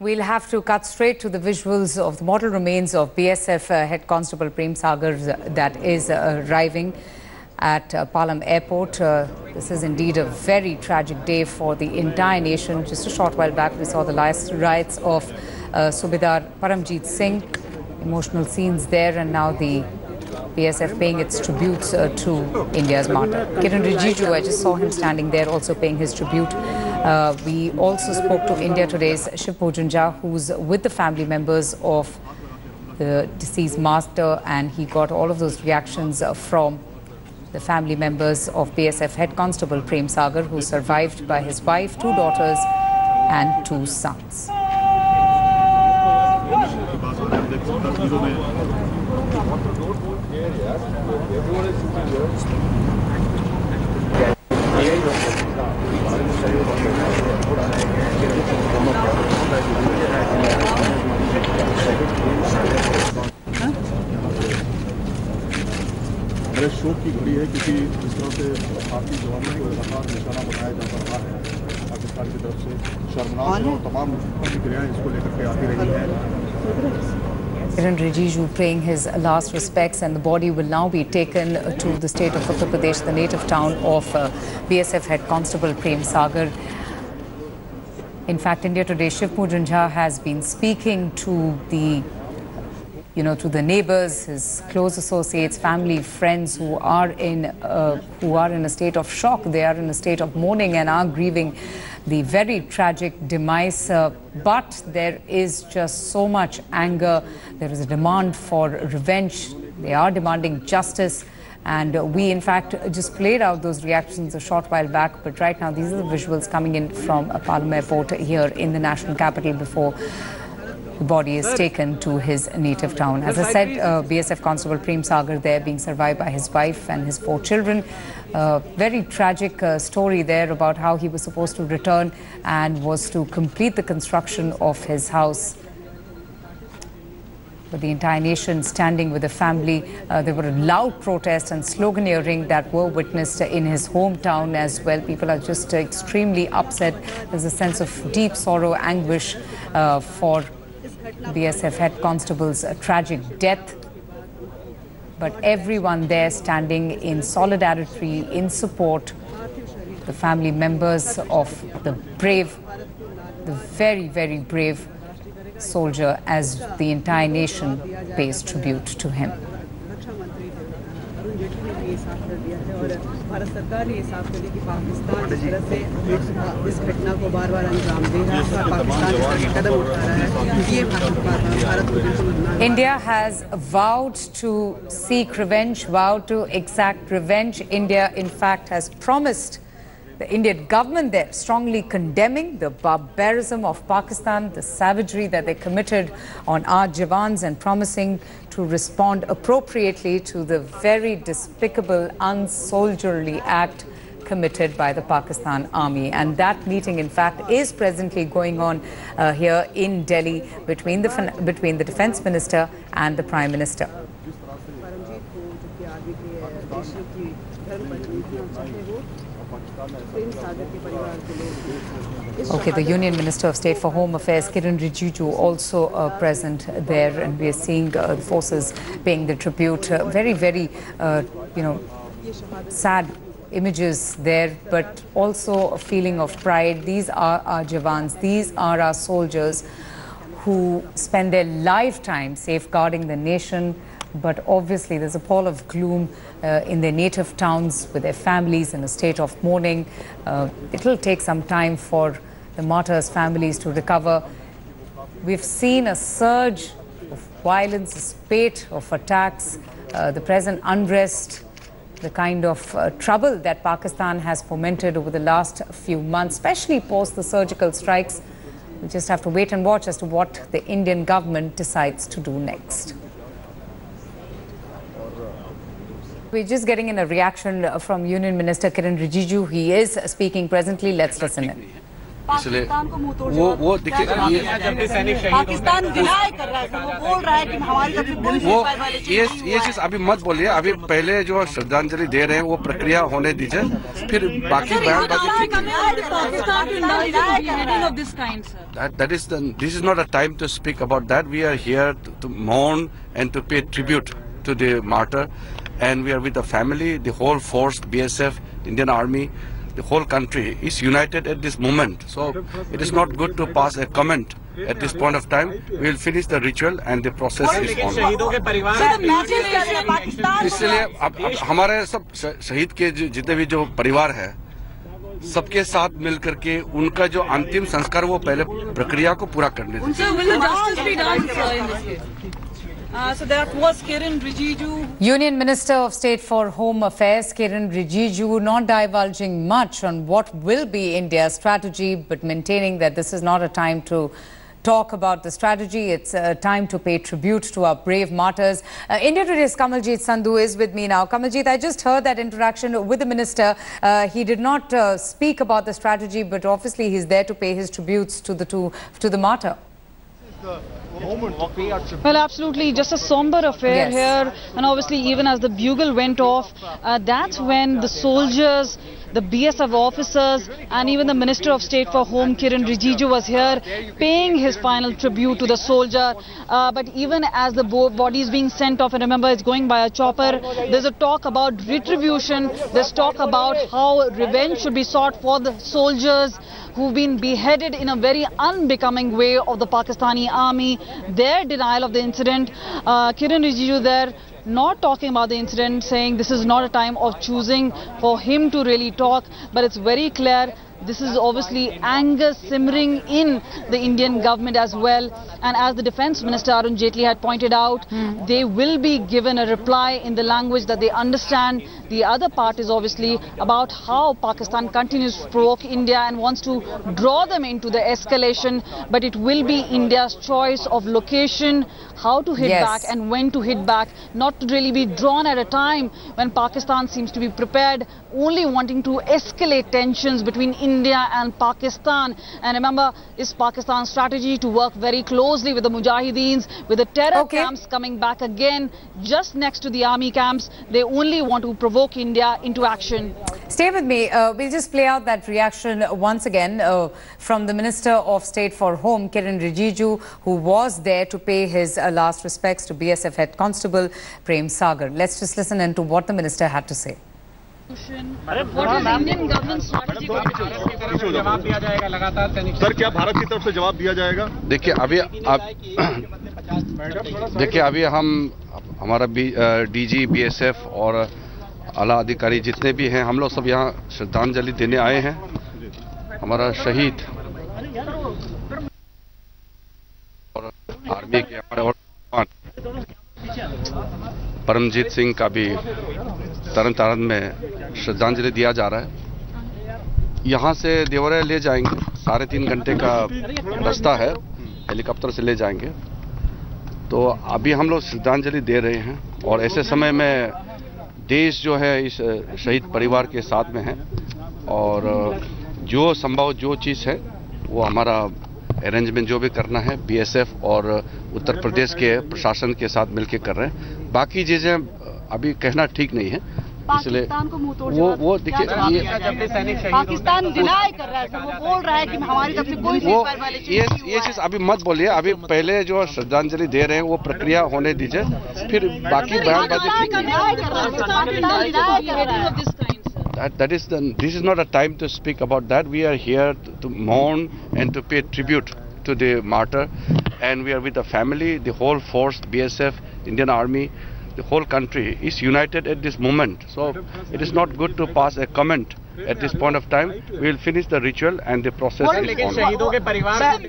We'll have to cut straight to the visuals of the mortal remains of BSF Head Constable Prem Sagar that is arriving at Palam Airport. This is indeed a very tragic day for the entire nation. Just a short while back, we saw the last riots of Subedar Paramjeet Singh. Emotional scenes there, and now the BSF paying its tributes to India's martyr. Kiran Rijiju, I just saw him standing there also paying his tribute. We also spoke to India Today's Shiv Bhujanjha, who's with the family members of the deceased master, and he got all of those reactions from the family members of BSF Head Constable Prem Sagar, who survived by his wife, 2 daughters and 2 sons. मेरे शोक की घड़ी है क्योंकि जिस तरह से भारतीय जवानों को लगातार निशाना बनाया जाता रहा है पाकिस्तान की तरफ से शर्मनाक और तमाम प्रतिक्रियाएं इसको लेकर के आती रही हैं. Kiran Rijiju paying his last respects, and the body will now be taken to the state of Uttar Pradesh, the native town of BSF Head Constable Prem Sagar. In fact, India Today Shiv Bhujanjha has been speaking to the neighbors, his close associates, family, friends who are in a state of shock. They are in a state of mourning and are grieving the very tragic demise. But there is just so much anger. There is a demand for revenge. They are demanding justice. And we, in fact, just played out those reactions a short while back. But right now, these are the visuals coming in from Palam Airport here in the national capital before the body is taken to his native town. As I said, BSF Constable Prem Sagar there being survived by his wife and his 4 children. Very tragic story there about how he was supposed to return and was to complete the construction of his house. But the entire nation standing with the family. There were loud protests and sloganeering that were witnessed in his hometown as well. People are just extremely upset. There's a sense of deep sorrow, anguish for BSF Head Constable's tragic death. But everyone there standing in solidarity, in support, the family members of the brave, the very, very brave soldier, as the entire nation pays tribute to him. India has vowed to seek revenge, vowed to exact revenge. India, in fact, has promised the Indian government there strongly condemning the barbarism of Pakistan, the savagery that they committed on our Jawans, and promising to respond appropriately to the very despicable, unsoldierly act committed by the Pakistan Army. And that meeting, in fact, is presently going on here in Delhi between the Defence Minister and the Prime Minister. Okay, the Union Minister of State for Home Affairs, Kiran Rijiju, also present there, and we are seeing the forces paying the tribute. Very, very, sad images there, but also a feeling of pride. These are our Jawans, these are our soldiers who spend their lifetime safeguarding the nation. But obviously there's a pall of gloom in their native towns with their families in a state of mourning. It will take some time for the martyrs' families to recover. We've seen a surge of violence, a spate of attacks, the present unrest, the kind of trouble that Pakistan has fomented over the last few months, especially post the surgical strikes. We just have to wait and watch as to what the Indian government decides to do next. We're just getting in a reaction from Union Minister Kiran Rijiju. He is speaking presently. Let's listen in. इसलिए वो देखिए Pakistan deny कर रहा है, वो बोल रहा है कि हमारी तरफ से कोई ये चीज अभी मत बोलिए। अभी पहले जो श्रद्धांजलि दे रहे हैं वो प्रक्रिया होने दीजिए, फिर बाकी this is not a time to speak about that. We are here to mourn and to pay tribute to the martyr, and we are with the family, the whole force, BSF, Indian Army. The whole country is united at this moment. So it is not good to pass a comment at this point of time. We will finish the ritual and the process is on. इसलिए अब हमारे सब शहीद के जितने भी जो परिवार है, सबके साथ मिलकर के उनका जो अंतिम संस्कार वो पहले प्रक्रिया को पूरा करने दीजिए। So that was Kiran Rijiju. Union Minister of State for Home Affairs Kiran Rijiju not divulging much on what will be India's strategy, but maintaining that this is not a time to talk about the strategy. It's a time to pay tribute to our brave martyrs. India Today's Kamaljeet Sandhu is with me now. Kamaljeet, I just heard that interaction with the minister. He did not speak about the strategy, but obviously he's there to pay his tributes to the martyr. Well, absolutely, just a somber affair here, and obviously even as the bugle went off, that's when the soldiers, the BSF officers and even the Minister of State for Home Kiran Rijiju was here paying his final tribute to the soldier. But even as the body is being sent off, and remember it's going by a chopper, there's a talk about retribution, there's talk about how revenge should be sought for the soldiers who've been beheaded in a very unbecoming way of the Pakistani army. Their denial of the incident, Kiran Rijiju there not talking about the incident, saying this is not a time of choosing for him to really talk, but it's very clear this is obviously anger simmering in the Indian government as well. And as the Defence Minister Arun Jaitley had pointed out, they will be given a reply in the language that they understand. The other part is obviously about how Pakistan continues to provoke India and wants to draw them into the escalation. But it will be India's choice of location, how to hit back and when to hit back, not to really be drawn at a time when Pakistan seems to be prepared, only wanting to escalate tensions between India and Pakistan. And remember, it's Pakistan's strategy to work very closely with the Mujahideens, with the terror camps coming back again just next to the army camps. They only want to provoke India into action. Stay with me. We'll just play out that reaction once again from the Minister of State for Home, Kiran Rijiju, who was there to pay his last respects to BSF head Constable Prem Sagar. Let's just listen into what the minister had to say. What is the Indian government's strategy? Sir, क्या भारत की तरफ से जवाब दिया जाएगा? देखिए अभी हम हमारा डीजी बीएसएफ और आला अधिकारी जितने भी हैं, हम लोग सब यहाँ श्रद्धांजलि देने आए हैं। हमारा शहीद और आर्मी के हमारे परमजीत सिंह का भी तरन तारण में श्रद्धांजलि दिया जा रहा है। यहाँ से देवरा ले जाएंगे, 3.5 घंटे का रास्ता है, हेलीकॉप्टर से ले जाएंगे। तो अभी हम लोग श्रद्धांजलि दे रहे हैं और ऐसे समय में देश जो है इस शहीद परिवार के साथ में है और जो संभव जो चीज़ है वो हमारा अरेंजमेंट जो भी करना है बीएसएफ और उत्तर प्रदेश के प्रशासन के साथ मिलकर कर रहे हैं। बाकी चीज़ें अभी कहना ठीक नहीं है, इसलिए वो देखिए पाकिस्तान डिनाई कर रहा है, वो बोल रहा है कि हमारी तरफ से कोई ये चीज़ अभी मत बोलिए। अभी पहले जो श्रद्धांजलि दे रहे हैं वो प्रक्रिया होने दीजिए, फिर बाकी this is not a time to speak about that. We are here to mourn and to pay tribute to the martyr, and we are with the family, the whole force, BSF, Indian Army. The whole country is united at this moment. So it is not good to pass a comment at this point of time. We will finish the ritual and the process is on.